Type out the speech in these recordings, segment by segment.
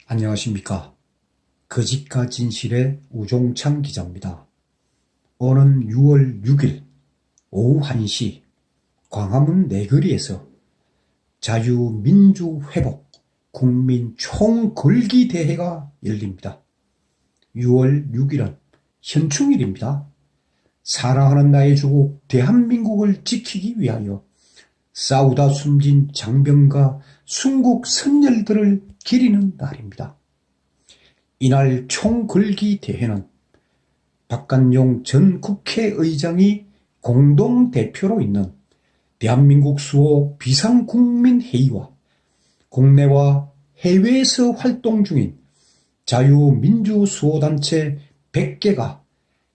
안녕하십니까. 거짓과 진실의 우종창 기자입니다. 오는 6월 6일 오후 1시 광화문 내거리에서 자유민주회복 국민 총궐기대회가 열립니다. 6월 6일은 현충일입니다. 사랑하는 나의 조국 대한민국을 지키기 위하여 싸우다 숨진 장병과 순국 선열들을 기리는 날입니다. 이날 총궐기 대회는 박관용 전 국회의장이 공동대표로 있는 대한민국 수호 비상국민회의와 국내와 해외에서 활동 중인 자유민주수호단체 100개가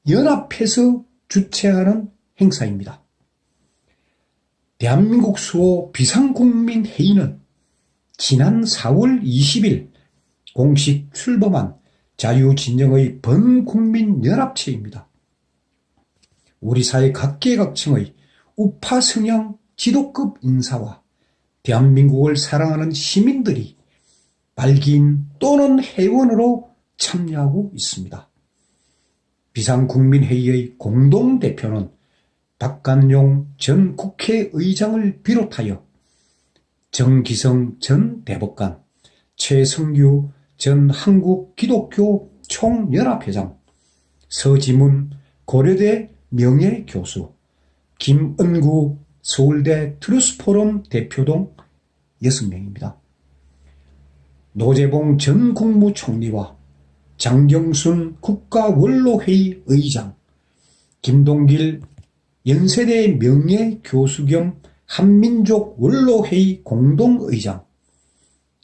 연합해서 주최하는 행사입니다. 대한민국 수호 비상국민회의는 지난 4월 20일 공식 출범한 자유진영의 번국민연합체입니다. 우리 사회 각계각층의 우파 성향 지도급 인사와 대한민국을 사랑하는 시민들이 발기인 또는 회원으로 참여하고 있습니다. 비상국민회의의 공동대표는 박관용 전 국회의장을 비롯하여 정기성 전 대법관, 최성규 전 한국기독교 총연합회장, 서지문 고려대 명예교수, 김은구 서울대 트루스포럼 대표 등 6명입니다. 노재봉 전 국무총리와 장경순 국가원로회의 의장, 김동길 연세대 명예교수 겸 한민족 원로회의 공동의장,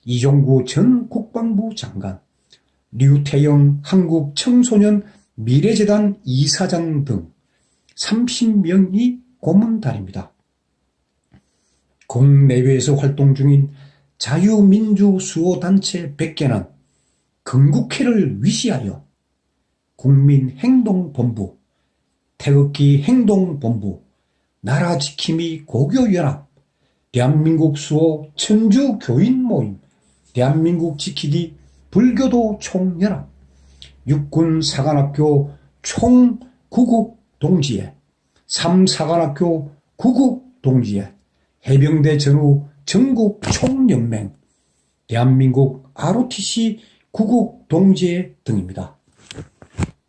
이종구 전 국방부 장관, 류태영 한국청소년 미래재단 이사장 등 30명이 고문단입니다. 국내외에서 활동 중인 자유민주수호단체 100개는 건국회를 위시하여 국민행동본부, 태극기 행동본부, 나라지킴이 고교연합, 대한민국 수호 천주교인모임, 대한민국 지키기 불교도 총연합, 육군사관학교 총구국동지회, 3사관학교 구국동지회, 해병대 전후 전국총연맹, 대한민국 ROTC 구국동지회 등입니다.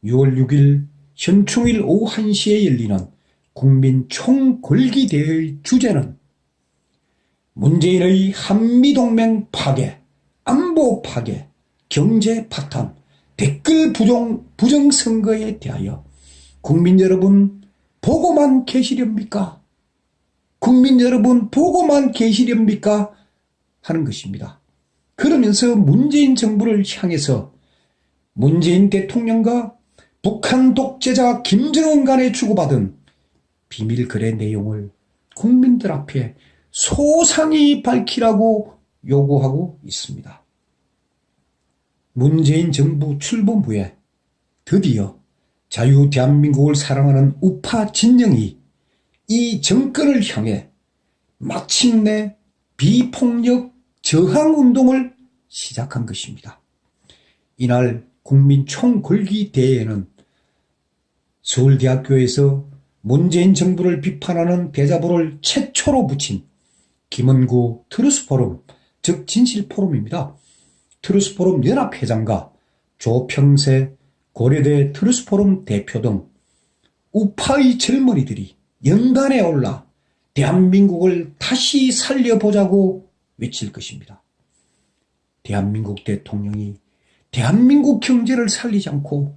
6월 6일 현충일 오후 1시에 열리는 국민 총궐기대회의 주제는 문재인의 한미동맹 파괴, 안보 파괴, 경제 파탄, 댓글 부정선거에 대하여 국민 여러분 보고만 계시렵니까? 국민 여러분 보고만 계시렵니까? 하는 것입니다. 그러면서 문재인 정부를 향해서 문재인 대통령과 북한 독재자 김정은 간에 주고받은 비밀 거래 내용을 국민들 앞에 소상히 밝히라고 요구하고 있습니다. 문재인 정부 출범 후에 드디어 자유 대한민국을 사랑하는 우파 진영이 이 정권을 향해 마침내 비폭력 저항운동을 시작한 것입니다. 이날 국민 총궐기대회에는 서울대학교에서 문재인 정부를 비판하는 대자보를 최초로 붙인 김은구 트루스포럼, 즉 진실포럼입니다. 트루스포럼 연합회장과 조평세 고려대 트루스포럼 대표 등 우파의 젊은이들이 연단에 올라 대한민국을 다시 살려보자고 외칠 것입니다. 대한민국 대통령이 대한민국 경제를 살리지 않고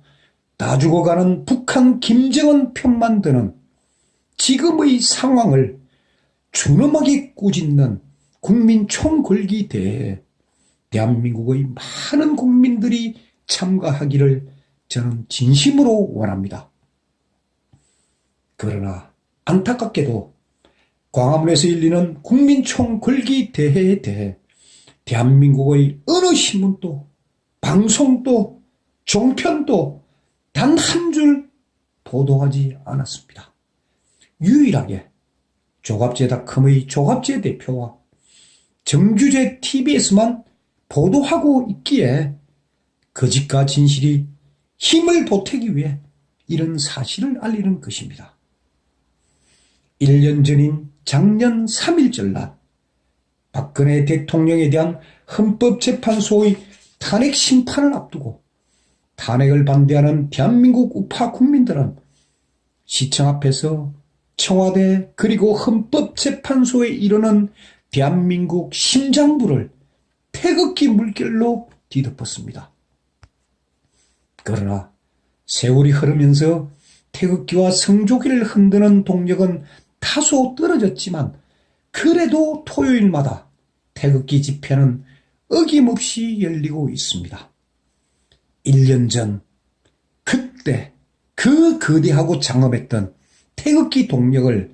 다 죽어가는 북한 김정은 편만 드는 지금의 상황을 준엄하게 꾸짖는 국민 총궐기대회에 대한민국의 많은 국민들이 참가하기를 저는 진심으로 원합니다. 그러나 안타깝게도 광화문에서 열리는 국민 총궐기대회에 대해 대한민국의 어느 신문도 방송도 종편도 단 한 줄 보도하지 않았습니다. 유일하게 조갑제닷컴의 조갑제 대표와 정규제 TV에서만 보도하고 있기에 거짓과 진실이 힘을 보태기 위해 이런 사실을 알리는 것입니다. 1년 전인 작년 3일절 날 박근혜 대통령에 대한 헌법재판소의 탄핵 심판을 앞두고 탄핵을 반대하는 대한민국 우파 국민들은 시청 앞에서 청와대 그리고 헌법재판소에 이르는 대한민국 심장부를 태극기 물결로 뒤덮었습니다. 그러나 세월이 흐르면서 태극기와 성조기를 흔드는 동력은 다소 떨어졌지만 그래도 토요일마다 태극기 집회는 어김없이 열리고 있습니다. 1년 전 그때 그 거대하고 장엄했던 태극기 동력을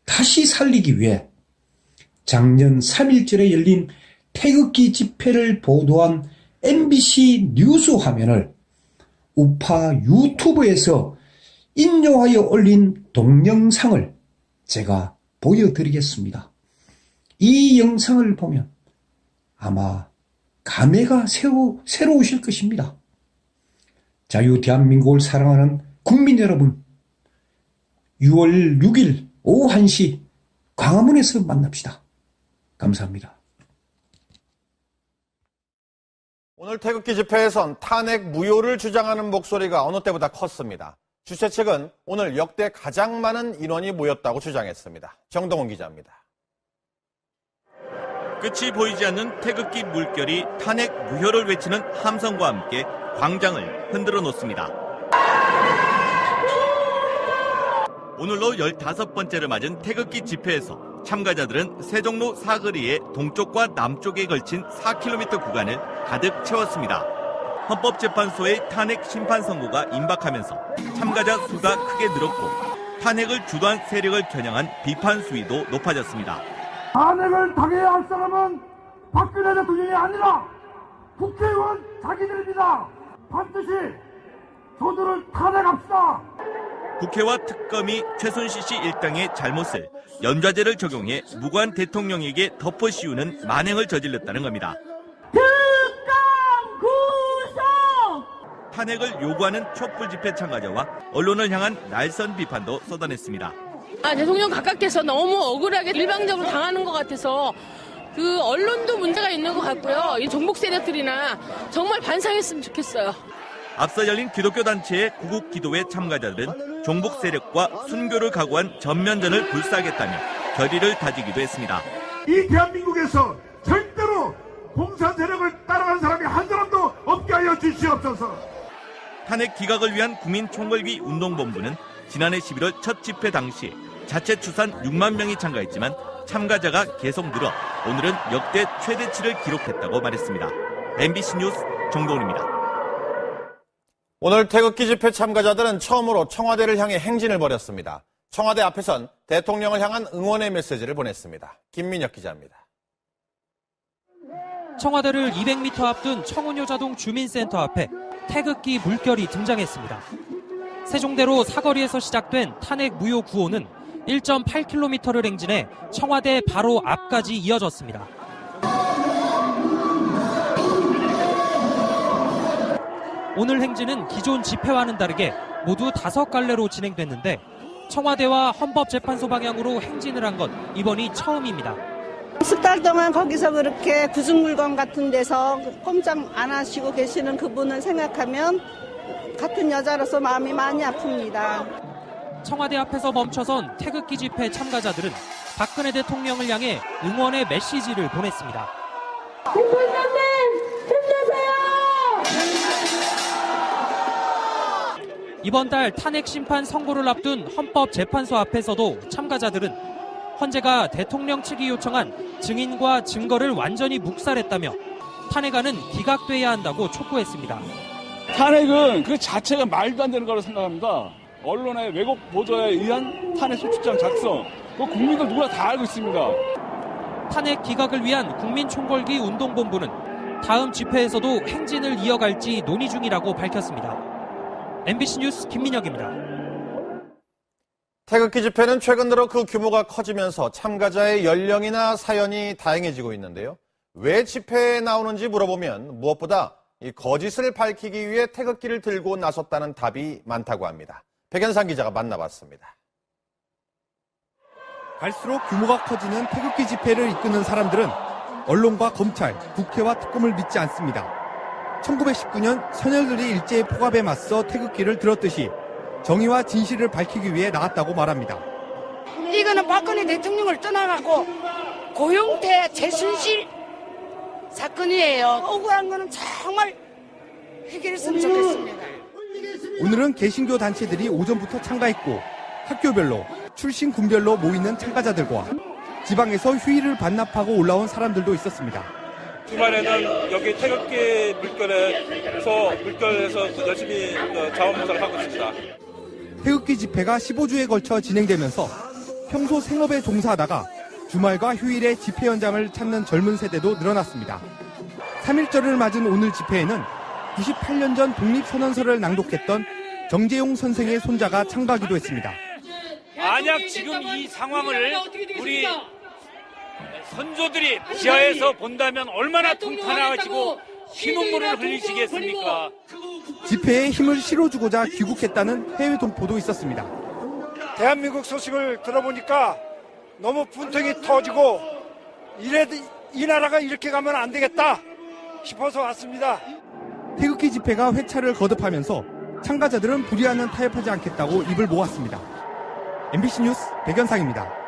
다시 살리기 위해 작년 3일절에 열린 태극기 집회를 보도한 MBC 뉴스 화면을 우파 유튜브에서 인용하여 올린 동영상을 제가 보여드리겠습니다. 이 영상을 보면 아마 감회가 새로우실 것입니다. 자유 대한민국을 사랑하는 국민 여러분, 6월 6일 오후 1시 광화문에서 만납시다. 감사합니다. 오늘 태극기 집회에선 탄핵 무효를 주장하는 목소리가 어느 때보다 컸습니다. 주최 측은 오늘 역대 가장 많은 인원이 모였다고 주장했습니다. 정동훈 기자입니다. 끝이 보이지 않는 태극기 물결이 탄핵 무효를 외치는 함성과 함께 광장을 흔들어 놓습니다. 오늘로 15번째를 맞은 태극기 집회에서 참가자들은 세종로 사거리의 동쪽과 남쪽에 걸친 4km 구간을 가득 채웠습니다. 헌법재판소의 탄핵 심판 선고가 임박하면서 참가자 수가 크게 늘었고 탄핵을 주도한 세력을 겨냥한 비판 수위도 높아졌습니다. 탄핵을 당해야 할 사람은 박근혜 대통령이 아니라 국회의원 자기들입니다. 반드시 저들을 탄핵합시다. 국회와 특검이 최순실 씨 일당의 잘못을 연좌제를 적용해 무고한 대통령에게 덮어 씌우는 만행을 저질렀다는 겁니다. 특검 구속! 탄핵을 요구하는 촛불 집회 참가자와 언론을 향한 날선 비판도 쏟아냈습니다. 대통령 각각께서 너무 억울하게 일방적으로 당하는 것 같아서 그 언론도 문제가 있는 것 같고요. 이 종북 세력들이나 정말 반성했으면 좋겠어요. 앞서 열린 기독교 단체의 구국 기도회 참가자들은 종북 세력과 순교를 각오한 전면전을 불사하겠다며 결의를 다지기도 했습니다. 이 대한민국에서 절대로 공산 세력을 따라가는 사람이 한 사람도 없게 하여 주시옵소서. 탄핵 기각을 위한 국민총궐기 운동본부는 지난해 11월 첫 집회 당시 자체 추산 6만 명이 참가했지만 참가자가 계속 늘어 오늘은 역대 최대치를 기록했다고 말했습니다. MBC 뉴스 정동훈입니다. 오늘 태극기 집회 참가자들은 처음으로 청와대를 향해 행진을 벌였습니다. 청와대 앞에선 대통령을 향한 응원의 메시지를 보냈습니다. 김민혁 기자입니다. 청와대를 200m 앞둔 청운효자동 주민센터 앞에 태극기 물결이 등장했습니다. 세종대로 사거리에서 시작된 탄핵 무효 구호는 1.8km를 행진해 청와대 바로 앞까지 이어졌습니다. 오늘 행진은 기존 집회와는 다르게 모두 5갈래로 진행됐는데 청와대와 헌법재판소 방향으로 행진을 한 건 이번이 처음입니다. 석 달 동안 거기서 그렇게 구중물건 같은 데서 꼼짝 안 하시고 계시는 그분을 생각하면 같은 여자로서 마음이 많이 아픕니다. 청와대 앞에서 멈춰선 태극기 집회 참가자들은 박근혜 대통령을 향해 응원의 메시지를 보냈습니다. 대통령님 힘내세요! 이번 달 탄핵 심판 선고를 앞둔 헌법재판소 앞에서도 참가자들은 헌재가 대통령 측이 요청한 증인과 증거를 완전히 묵살했다며 탄핵안은 기각돼야 한다고 촉구했습니다. 탄핵은 그 자체가 말도 안 되는 거라고 생각합니다. 언론의 왜곡 보도에 의한 탄핵 소추장 작성, 그 국민들 누구나 다 알고 있습니다. 탄핵 기각을 위한 국민총궐기 운동본부는 다음 집회에서도 행진을 이어갈지 논의 중이라고 밝혔습니다. MBC 뉴스 김민혁입니다. 태극기 집회는 최근 들어 그 규모가 커지면서 참가자의 연령이나 사연이 다양해지고 있는데요. 왜 집회에 나오는지 물어보면 무엇보다 이 거짓을 밝히기 위해 태극기를 들고 나섰다는 답이 많다고 합니다. 백연상 기자가 만나봤습니다. 갈수록 규모가 커지는 태극기 집회를 이끄는 사람들은 언론과 검찰, 국회와 특검을 믿지 않습니다. 1919년 선열들이 일제의 포갑에 맞서 태극기를 들었듯이 정의와 진실을 밝히기 위해 나왔다고 말합니다. 이거는 박근혜 대통령을 떠나가고 고용태 최순실 사건이에요. 억울한 거는 정말 해결했으면 좋겠습니다. 오늘은 개신교 단체들이 오전부터 참가했고 학교별로, 출신 군별로 모이는 참가자들과 지방에서 휴일을 반납하고 올라온 사람들도 있었습니다. 주말에는 여기 태극기 물결에서 열심히 자원봉사를 하고 있습니다. 태극기 집회가 15주에 걸쳐 진행되면서 평소 생업에 종사하다가 주말과 휴일에 집회 현장을 찾는 젊은 세대도 늘어났습니다. 3.1절을 맞은 오늘 집회에는 98년 전 독립선언서를 낭독했던 정재용 선생의 손자가 참가하기도 했습니다. 만약 지금 이 상황을 우리 선조들이 지하에서 본다면 얼마나 통탄해가지고 피눈물을 흘리시겠습니까? 집회에 힘을 실어주고자 귀국했다는 해외 동포도 있었습니다. 대한민국 소식을 들어보니까 너무 분통이 터지고 이 나라가 이렇게 가면 안 되겠다 싶어서 왔습니다. 태극기 집회가 회차를 거듭하면서 참가자들은 불의하는 타협하지 않겠다고 입을 모았습니다. MBC 뉴스 백연상입니다.